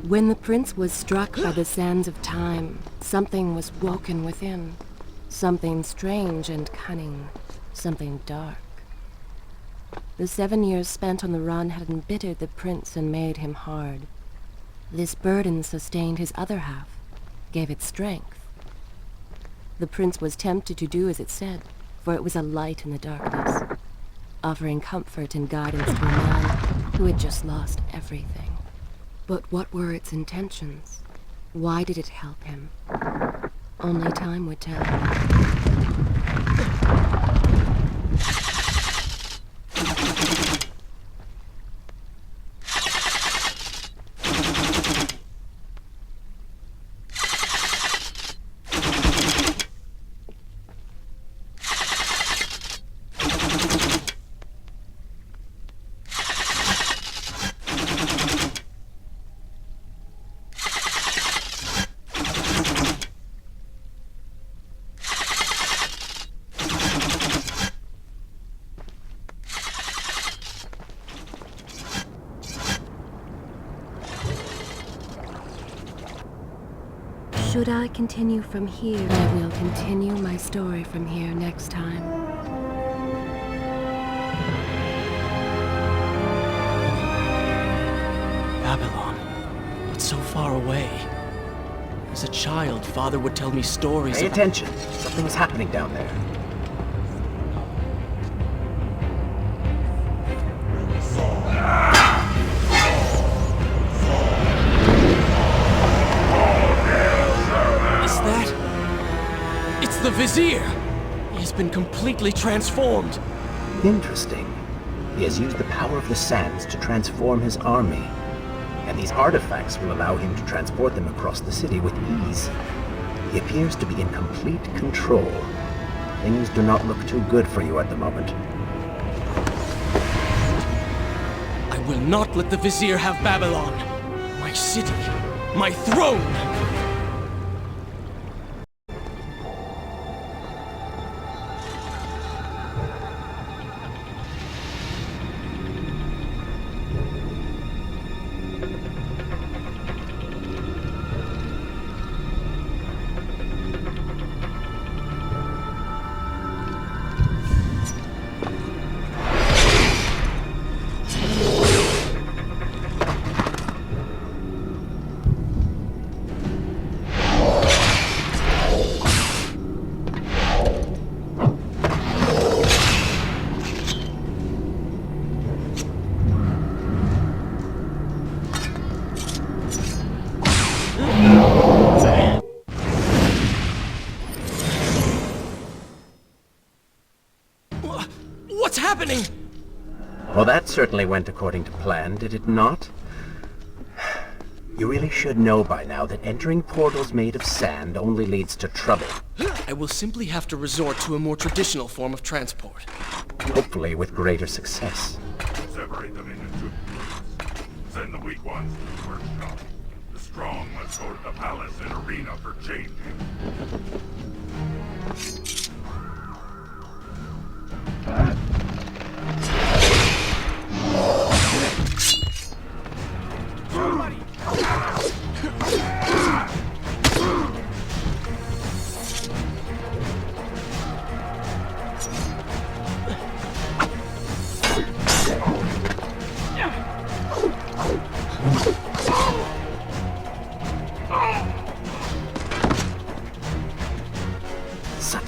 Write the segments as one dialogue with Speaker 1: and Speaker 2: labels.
Speaker 1: When the prince was struck by the sands of time, something was woken within. Something strange and cunning. Something dark. The 7 years spent on the run had embittered the prince and made him hard. This burden sustained his other half, gave it strength. The prince was tempted to do as it said, for it was a light in the darkness, offering comfort and guidance to a man who had just lost everything. But what were its intentions? Why did it help him? Only time would tell. Should I continue from here? I will continue my story from here next time.
Speaker 2: Babylon. It's so far away. As a child, Father would tell me stories
Speaker 3: Pay attention. Something's happening down there.
Speaker 2: The Vizier! He has been completely transformed.
Speaker 3: Interesting. He has used the power of the sands to transform his army. And these artifacts will allow him to transport them across the city with ease. He appears to be in complete control. Things do not look too good for you at the moment.
Speaker 2: I will not let the Vizier have Babylon. My city. My throne! What's happening?
Speaker 3: Well, that certainly went according to plan, did it not? You really should know by now that entering portals made of sand only leads to trouble.
Speaker 2: I will simply have to resort to a more traditional form of transport.
Speaker 3: Hopefully with greater success.
Speaker 4: Separate them into 2 groups. Send the weak ones to the workshop. The strong must go to the palace and arena for changing.
Speaker 3: Such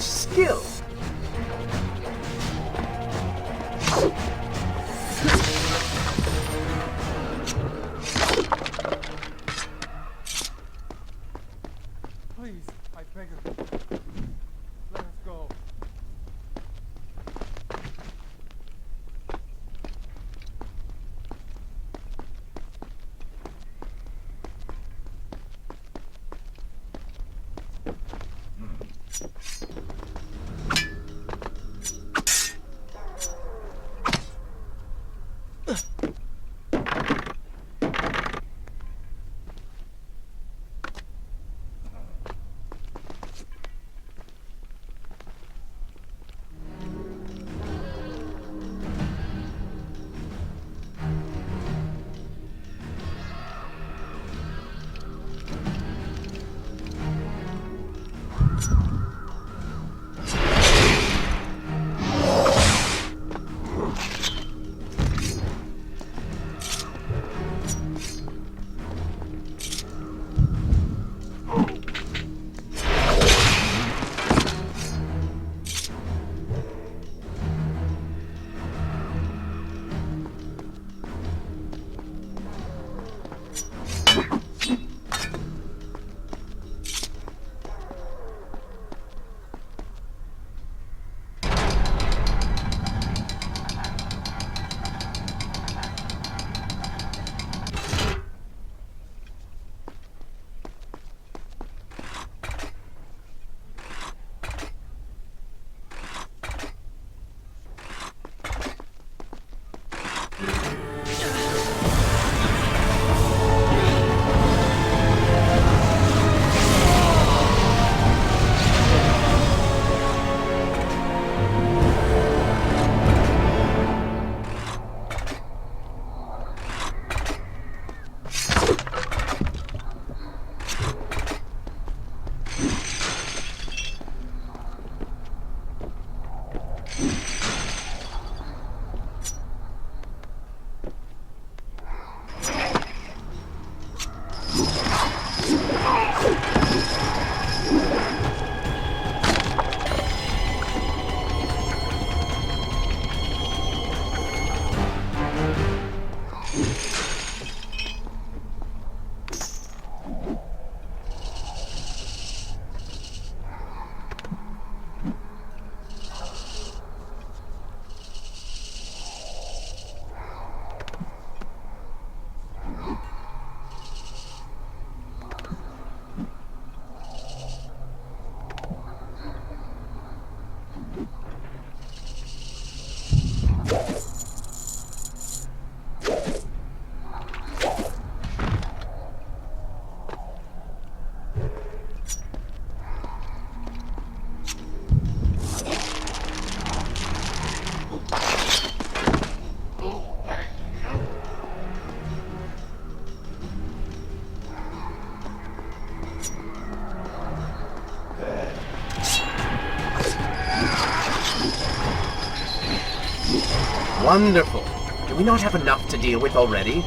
Speaker 3: Wonderful. Do we not have enough to deal with already?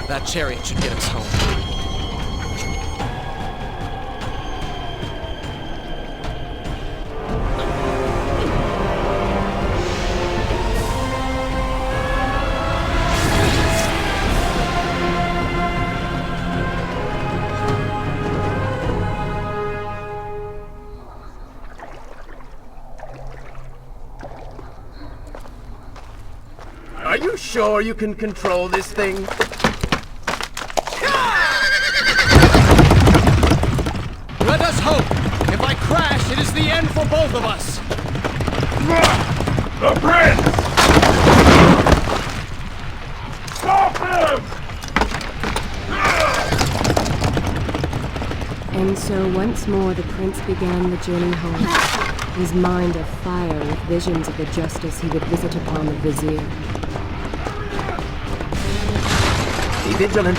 Speaker 2: That chariot should get us home.
Speaker 3: Are you sure you can control this thing?
Speaker 2: Let us hope! If I crash, it is the end for both of us!
Speaker 4: The prince! Stop him!
Speaker 1: And so once more the prince began the journey home, his mind afire with visions of the justice he would visit upon the vizier.
Speaker 3: Be vigilant.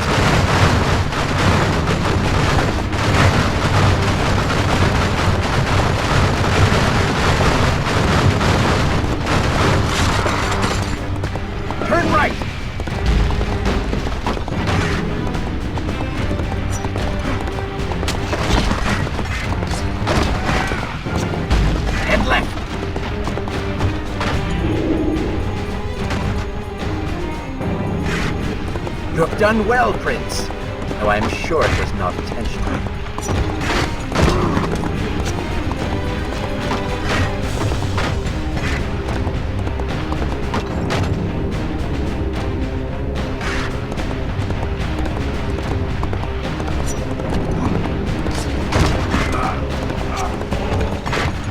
Speaker 3: Turn right! And left! You have done well, Prince, though I am sure it was not intentional.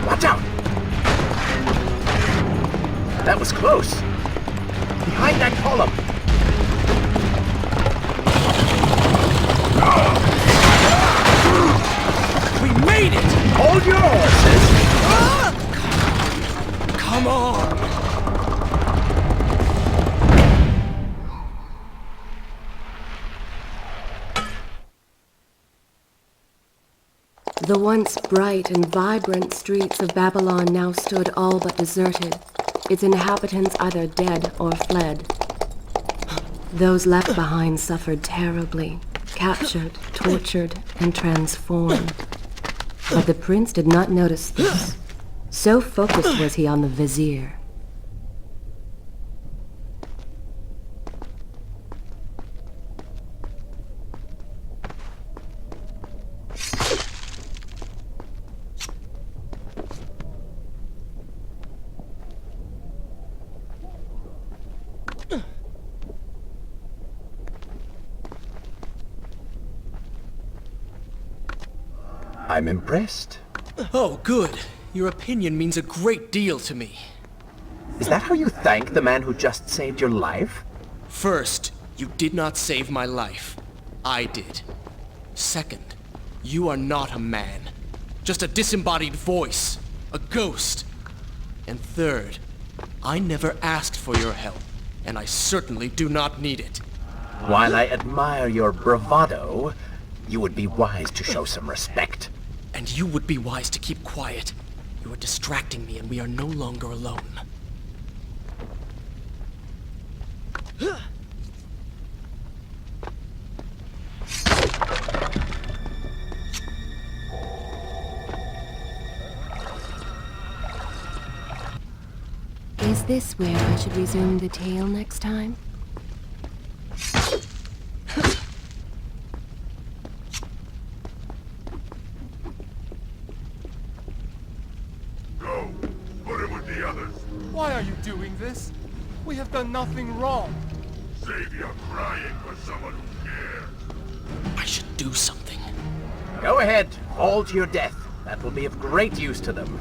Speaker 3: Watch out! That was close. Behind that column.
Speaker 2: We made it!
Speaker 3: Hold your horses!
Speaker 2: Come on!
Speaker 1: The once bright and vibrant streets of Babylon now stood all but deserted, its inhabitants either dead or fled. Those left behind suffered terribly, captured, tortured, and transformed. But the prince did not notice this. So focused was he on the vizier.
Speaker 3: I'm impressed.
Speaker 2: Oh, good. Your opinion means a great deal to me.
Speaker 3: Is that how you thank the man who just saved your life?
Speaker 2: First, you did not save my life. I did. Second, you are not a man. Just a disembodied voice. A ghost. And third, I never asked for your help, and I certainly do not need it.
Speaker 3: While I admire your bravado, you would be wise to show some respect.
Speaker 2: And you would be wise to keep quiet. You are distracting me and we are no longer alone.
Speaker 1: Is this where I should resume the tale next time?
Speaker 4: Go. Put him with the others.
Speaker 5: Why are you doing this? We have done nothing wrong.
Speaker 4: Save your crying for someone who cares.
Speaker 2: I should do something.
Speaker 3: Go ahead, fall to your death. That will be of great use to them.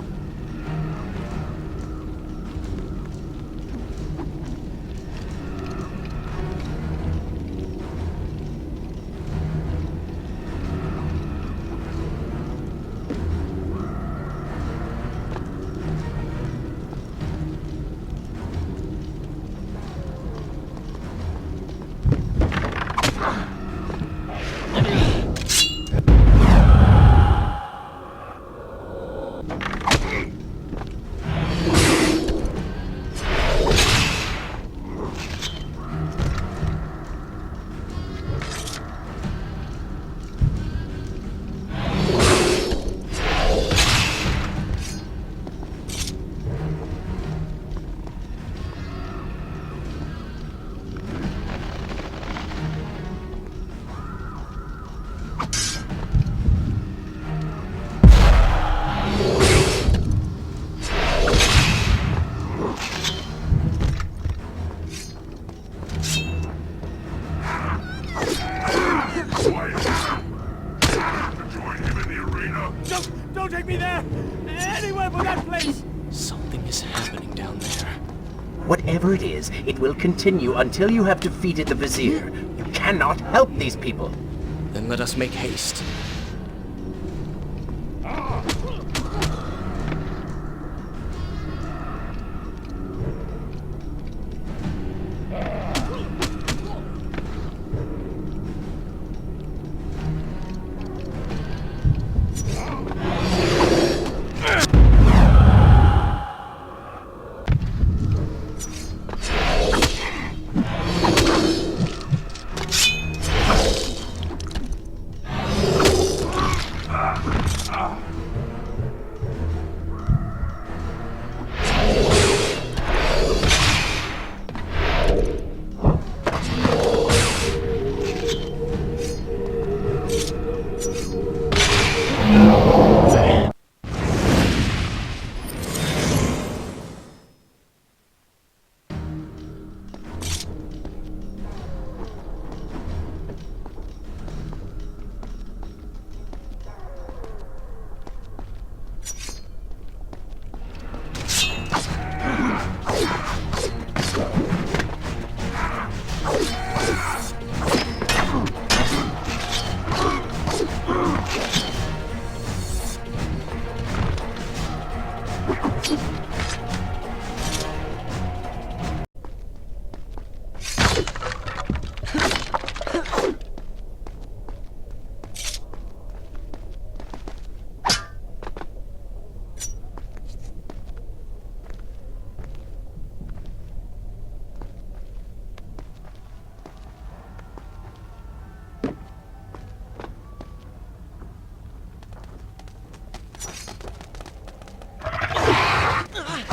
Speaker 5: Don't take me there! Anywhere but that place!
Speaker 2: Something is happening down there.
Speaker 3: Whatever it is, it will continue until you have defeated the Vizier. You cannot help these people.
Speaker 2: Then let us make haste.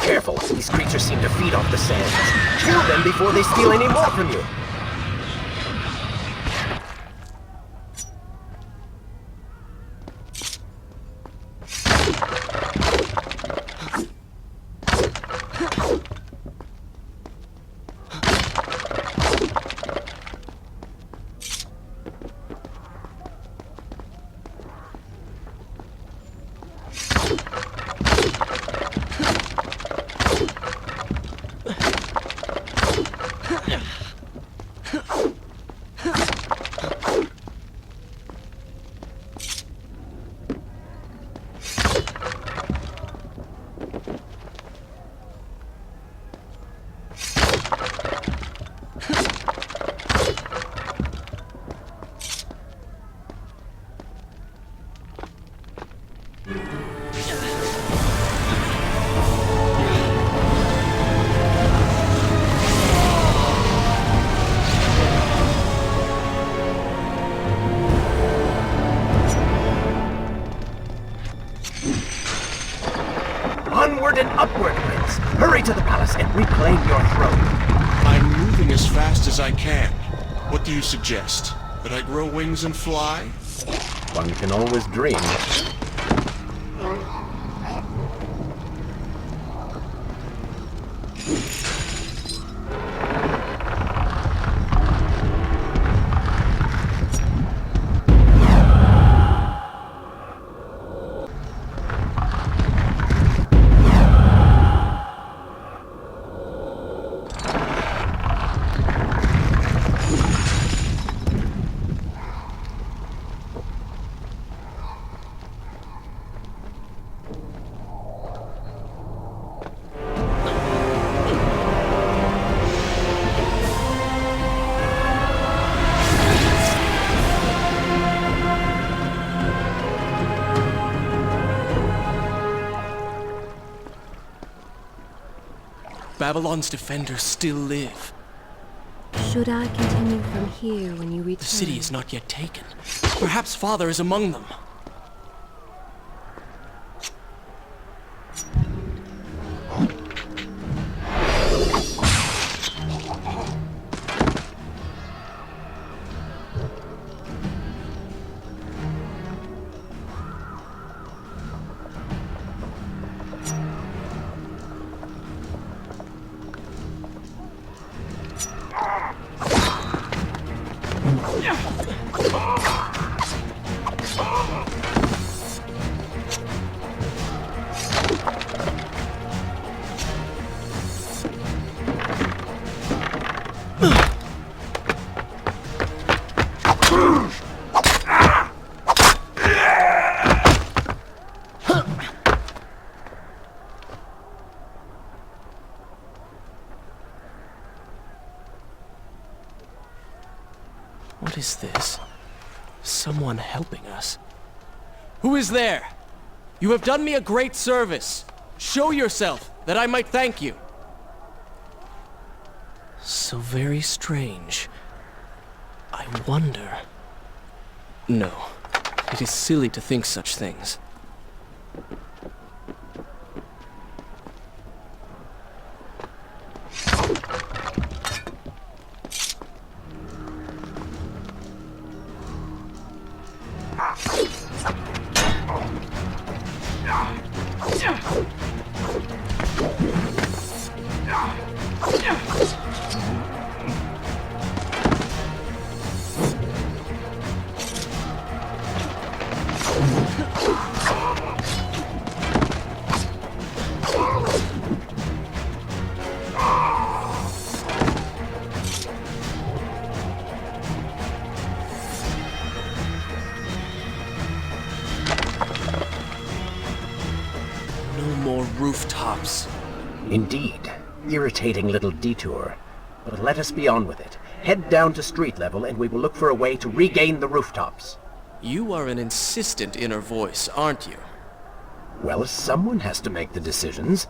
Speaker 3: Careful, these creatures seem to feed off the sands. Kill them before they steal any more from you. Onward and upward, Prince. Hurry to the palace and reclaim your throne.
Speaker 2: I'm moving as fast as I can. What do you suggest? That I grow wings and fly?
Speaker 3: One can always dream.
Speaker 2: Babylon's defenders still live.
Speaker 1: Should I continue from here when you return?
Speaker 2: The city is not yet taken. Perhaps Father is among them. this? Someone helping us. Who is there? You have done me a great service. Show yourself, that I might thank you. So very strange. I wonder... No, it is silly to think such things. No more rooftops.
Speaker 3: Indeed. Irritating little detour. But let us be on with it. Head down to street level and we will look for a way to regain the rooftops.
Speaker 2: You are an insistent inner voice, aren't you?
Speaker 3: Well, someone has to make the decisions.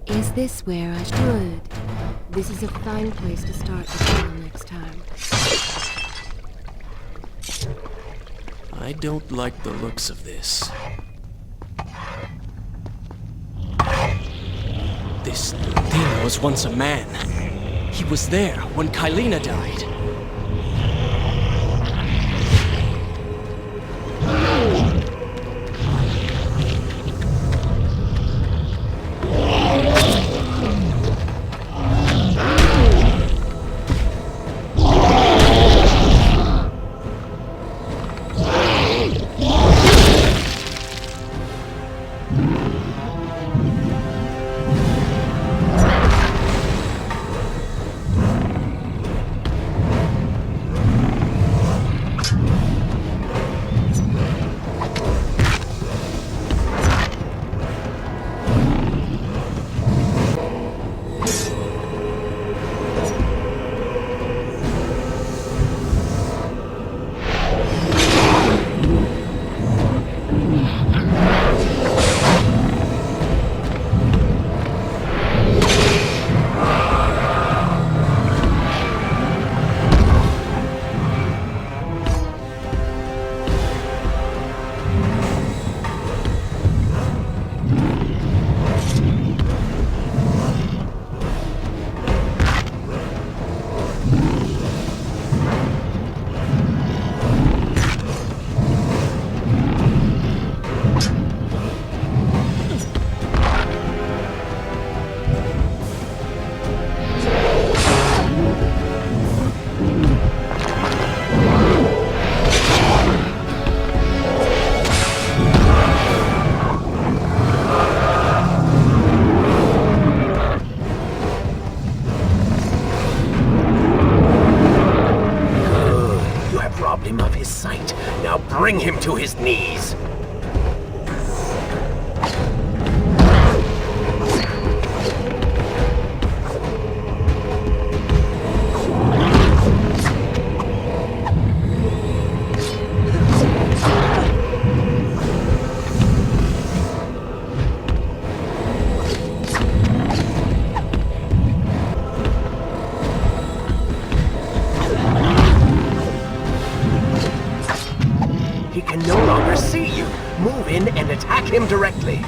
Speaker 1: Is this where I should? This is a fine place to start the trial next time.
Speaker 2: I don't like the looks of this. This thing was once a man. He was there when Kylina died.
Speaker 3: Bring him to his knees. He can no longer see you. Move in and attack him directly.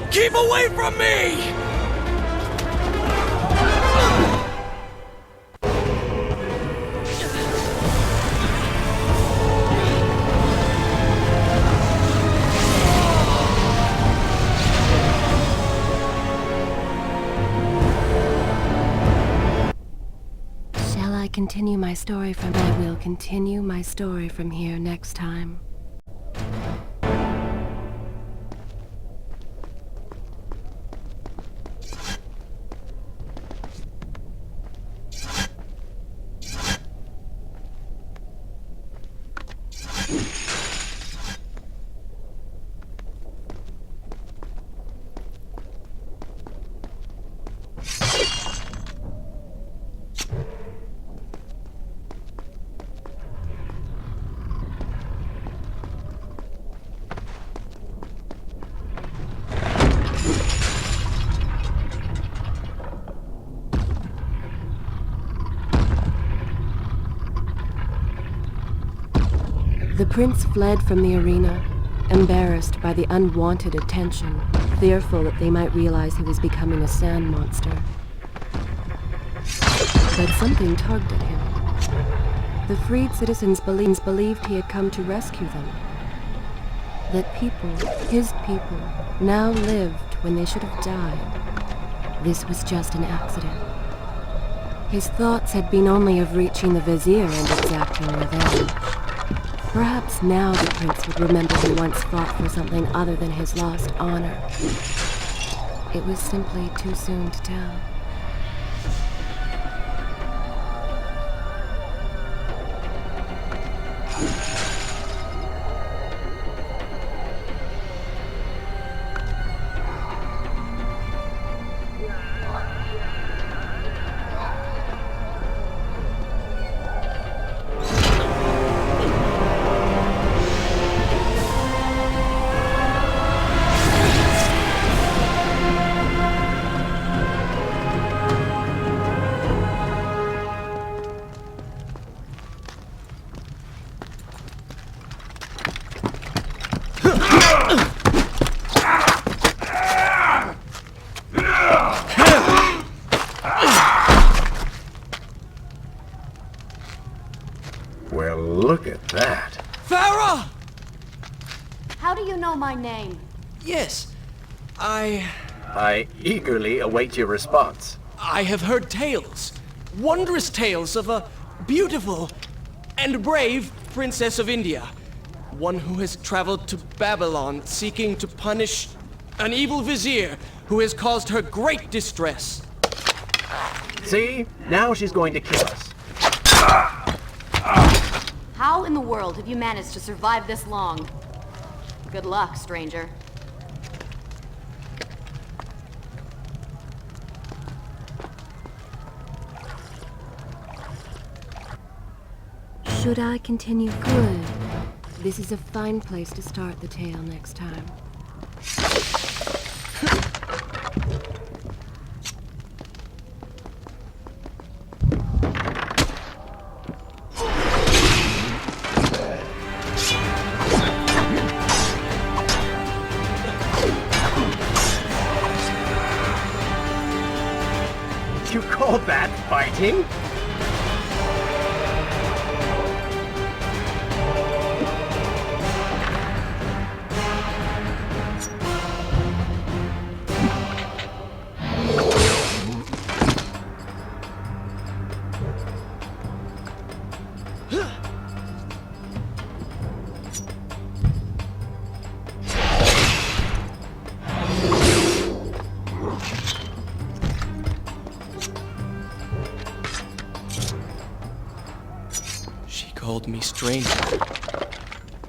Speaker 2: Keep away from me!
Speaker 1: Shall I continue my story from... I will continue my story from here next time. prince fled from the arena, embarrassed by the unwanted attention, fearful that they might realize he was becoming a sand monster. But something tugged at him. The freed citizens believed he had come to rescue them. That people, his people, now lived when they should have died. This was just an accident. His thoughts had been only of reaching the vizier and exacting revenge. Perhaps now the prince would remember he once fought for something other than his lost honor. It was simply too soon to tell.
Speaker 3: Well, look at that.
Speaker 2: Farah!
Speaker 6: How do you know my name?
Speaker 2: Yes,
Speaker 3: I eagerly await your response.
Speaker 2: I have heard tales, wondrous tales of a beautiful and brave princess of India. One who has traveled to Babylon seeking to punish an evil vizier who has caused her great distress.
Speaker 3: See? Now she's going to kill us.
Speaker 6: How in the world have you managed to survive this long? Good luck, stranger.
Speaker 1: Should I continue? Good. This is a fine place to start the tale next time.
Speaker 3: You call that fighting?
Speaker 2: She called me stranger.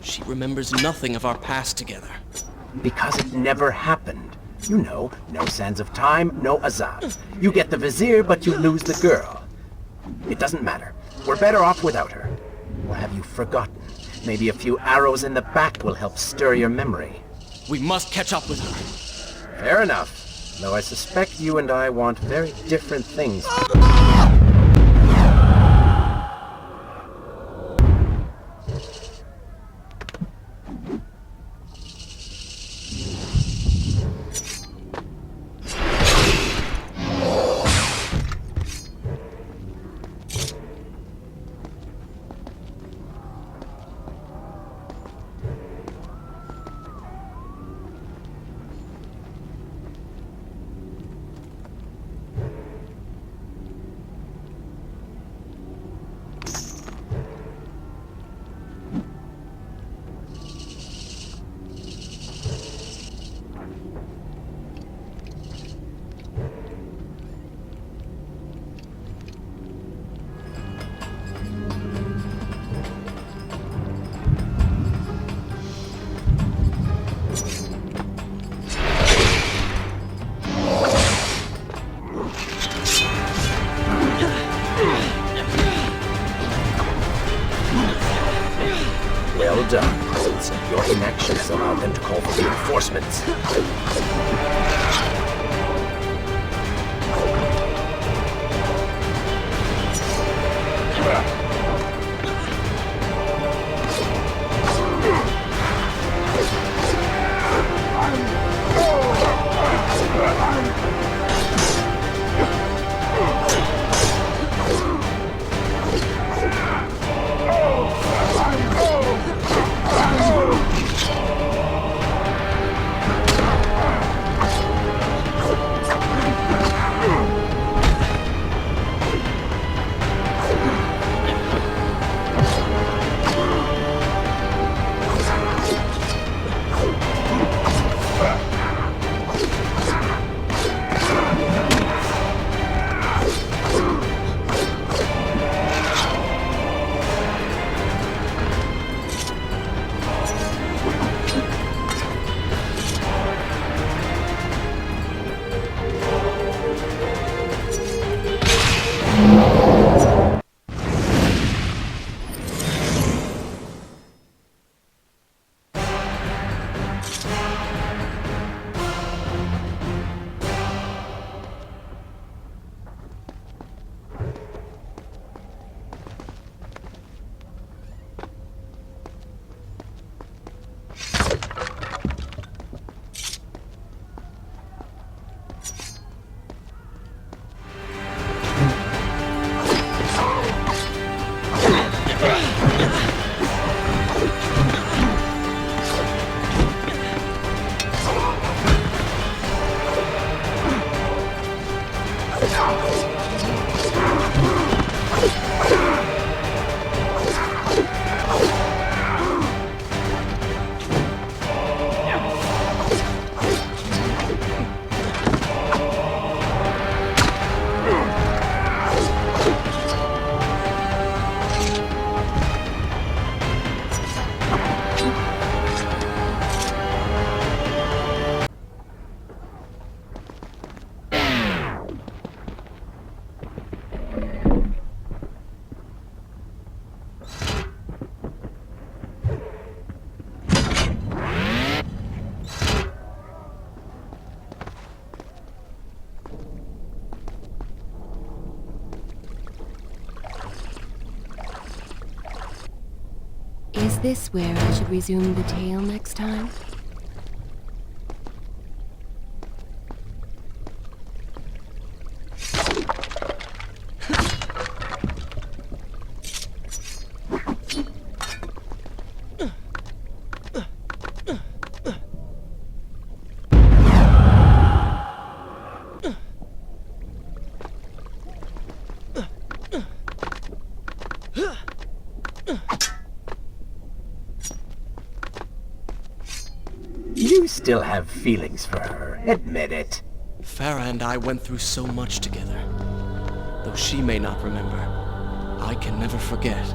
Speaker 2: She remembers nothing of our past together.
Speaker 3: Because it never happened. You know, no sands of time, no Azad. You get the vizier, but you lose the girl. It doesn't matter. We're better off without her. Or have you forgotten? Maybe a few arrows in the back will help stir your memory.
Speaker 2: We must catch up with her.
Speaker 3: Fair enough. Though I suspect you and I want very different things.
Speaker 1: Is this where I should resume the tale next time?
Speaker 3: You still have feelings for her. Admit it.
Speaker 2: Farah and I went through so much together. Though she may not remember, I can never forget.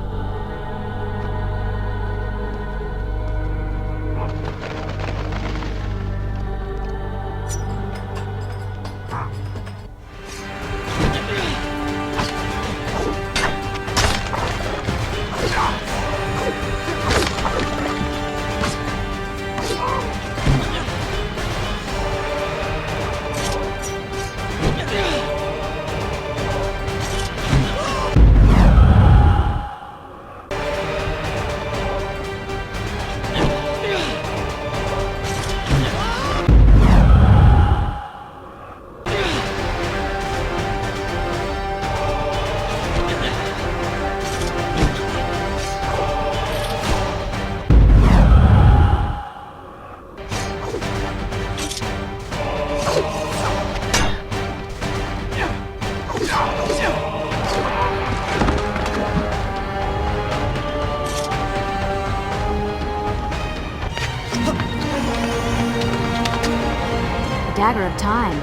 Speaker 6: Dagger of Time.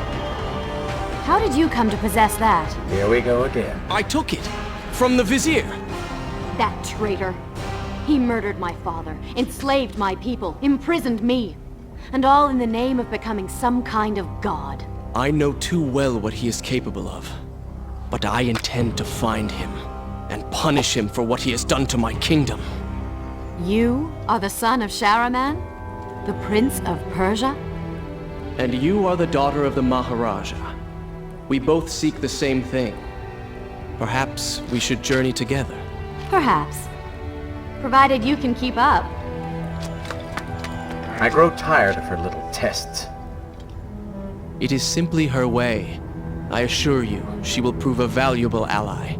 Speaker 6: How did you come to possess that?
Speaker 3: Here we go again.
Speaker 2: I took it from the Vizier.
Speaker 6: That traitor. He murdered my father, enslaved my people, imprisoned me. And all in the name of becoming some kind of god.
Speaker 2: I know too well what he is capable of. But I intend to find him and punish him for what he has done to my kingdom.
Speaker 6: You are the son of Shahraman? The Prince of Persia?
Speaker 2: And you are the daughter of the Maharaja. We both seek the same thing. Perhaps we should journey together.
Speaker 6: Perhaps. Provided you can keep up.
Speaker 3: I grow tired of her little tests.
Speaker 2: It is simply her way. I assure you, she will prove a valuable ally.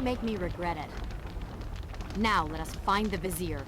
Speaker 6: Make me regret it. Now let us find the Vizier.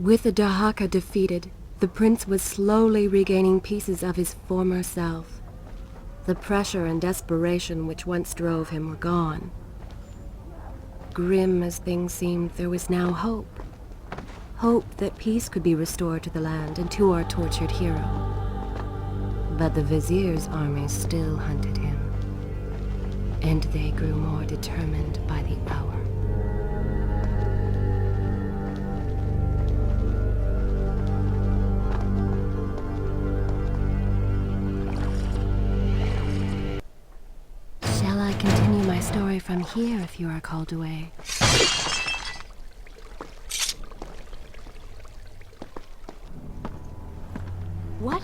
Speaker 1: With the Dahaka defeated, the prince was slowly regaining pieces of his former self. The pressure and desperation which once drove him were gone. Grim as things seemed, there was now hope. Hope that peace could be restored to the land and to our tortured hero. But the Vizier's army still hunted him, and they grew more determined by the hour. Shall I continue my story from here if you are called away?
Speaker 6: What?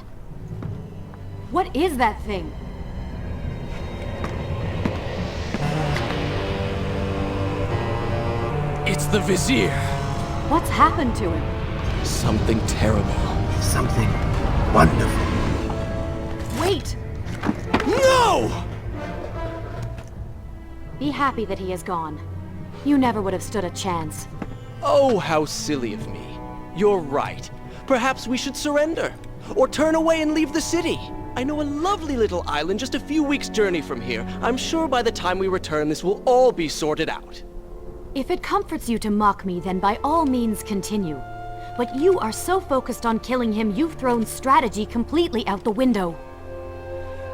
Speaker 6: What is that thing?
Speaker 2: It's the Vizier!
Speaker 6: What's happened to him?
Speaker 2: Something terrible.
Speaker 3: Something wonderful.
Speaker 6: Wait!
Speaker 2: No!
Speaker 6: Be happy that he is gone. You never would have stood a chance.
Speaker 2: Oh, how silly of me. You're right. Perhaps we should surrender. Or turn away and leave the city. I know a lovely little island just a few weeks' journey from here. I'm sure by the time we return, this will all be sorted out.
Speaker 6: If it comforts you to mock me, then by all means continue. But you are so focused on killing him, you've thrown strategy completely out the window.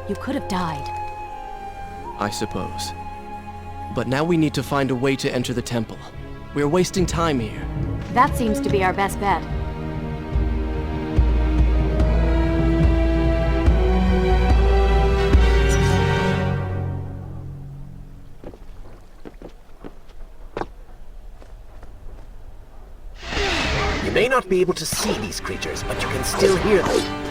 Speaker 6: You could have died.
Speaker 2: I suppose. But now we need to find a way to enter the temple. We're wasting time here.
Speaker 6: That seems to be our best bet.
Speaker 3: You may not be able to see these creatures, but you can still hear them.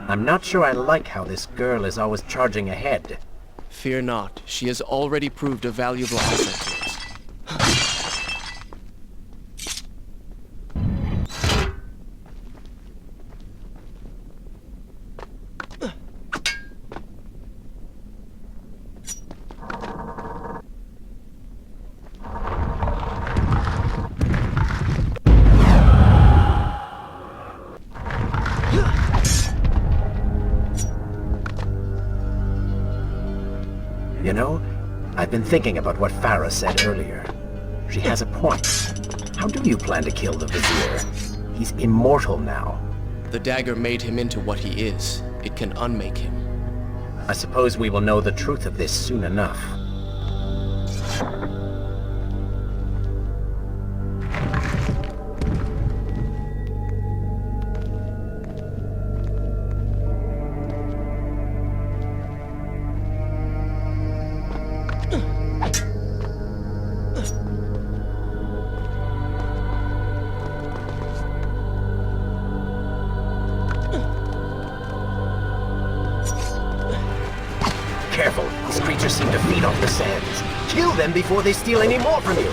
Speaker 3: I'm not sure I like how this girl is always charging ahead.
Speaker 2: Fear not. She has already proved a valuable asset to us.
Speaker 3: You know, I've been thinking about what Farah said earlier. She has a point. How do you plan to kill the Vizier? He's immortal now.
Speaker 2: The dagger made him into what he is. It can unmake him.
Speaker 3: I suppose we will know the truth of this soon enough. careful. These creatures seem to feed off the sands. Kill them before they steal any more from you.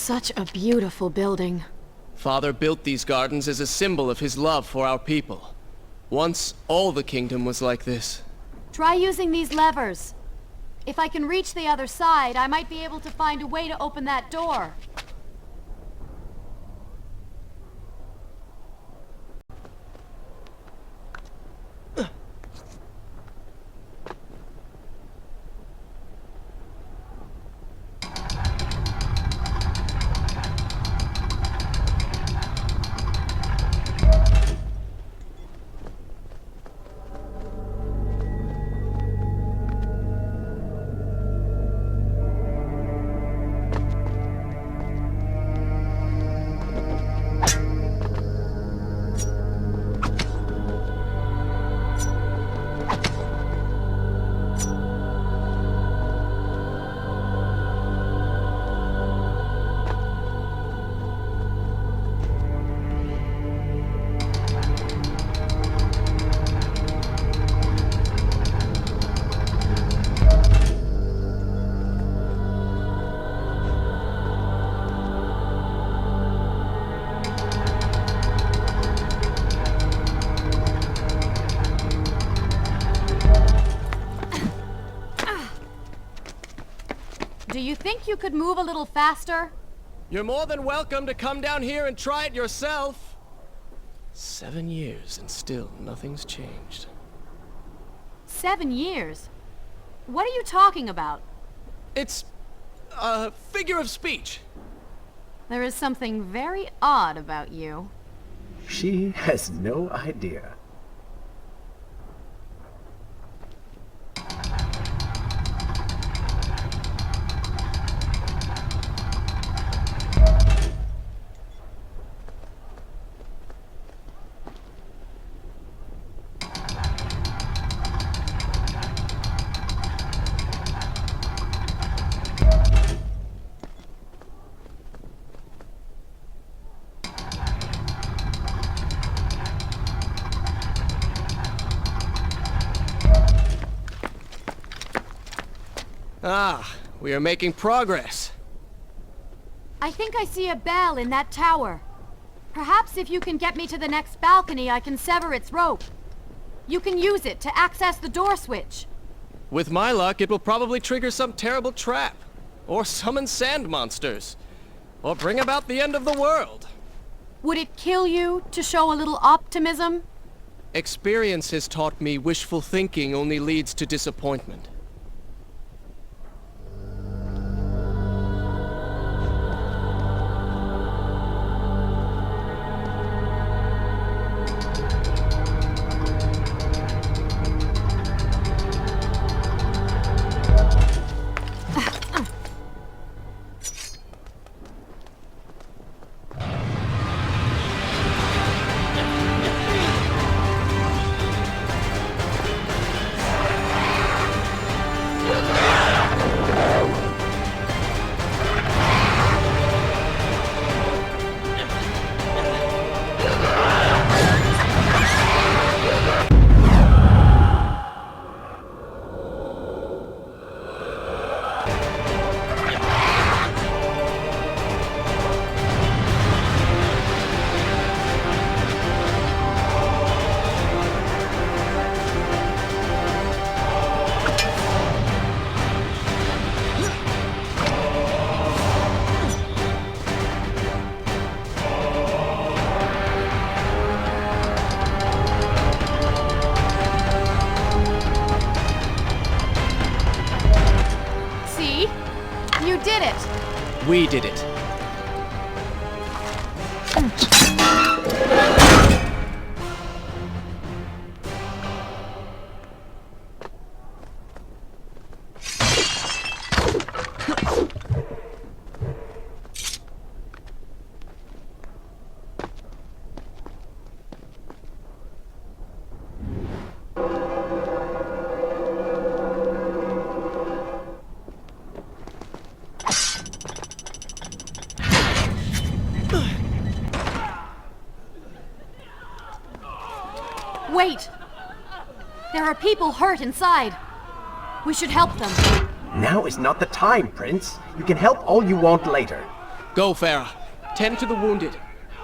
Speaker 6: Such a beautiful building.
Speaker 2: Father built these gardens as a symbol of his love for our people. Once, all the kingdom was like this.
Speaker 6: Try using these levers. If I can reach the other side, I might be able to find a way to open that door. do you think you could move a little faster?
Speaker 2: You're more than welcome to come down here and try it yourself. 7 years and still nothing's changed.
Speaker 6: 7 years? What are you talking about?
Speaker 2: It's a figure of speech.
Speaker 6: There is something very odd about you.
Speaker 3: She has no idea.
Speaker 2: Ah, we are making progress.
Speaker 6: I think I see a bell in that tower. Perhaps if you can get me to the next balcony, I can sever its rope. You can use it to access the door switch.
Speaker 2: With my luck, it will probably trigger some terrible trap. Or summon sand monsters. Or bring about the end of the world.
Speaker 6: Would it kill you to show a little optimism?
Speaker 2: Experience has taught me wishful thinking only leads to disappointment. We did it.
Speaker 6: Wait! There are people hurt inside. We should help them.
Speaker 3: Now is not the time, Prince. You can help all you want later.
Speaker 2: Go, Farah. Tend to the wounded.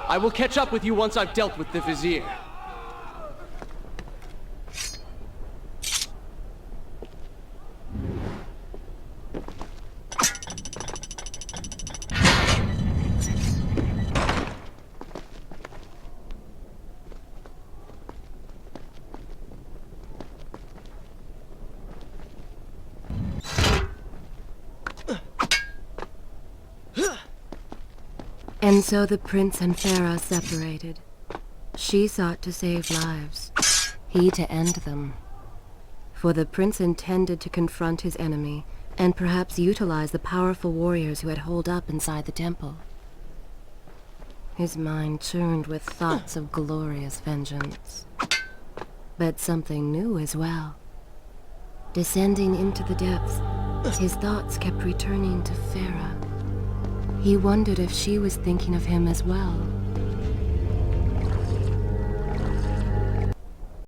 Speaker 2: I will catch up with you once I've dealt with the Vizier.
Speaker 1: And so the prince and Farah separated. She sought to save lives, he to end them. For the prince intended to confront his enemy, and perhaps utilize the powerful warriors who had holed up inside the temple. His mind churned with thoughts of glorious vengeance. But something new as well. Descending into the depths, his thoughts kept returning to Farah. He wondered if she was thinking of him as well.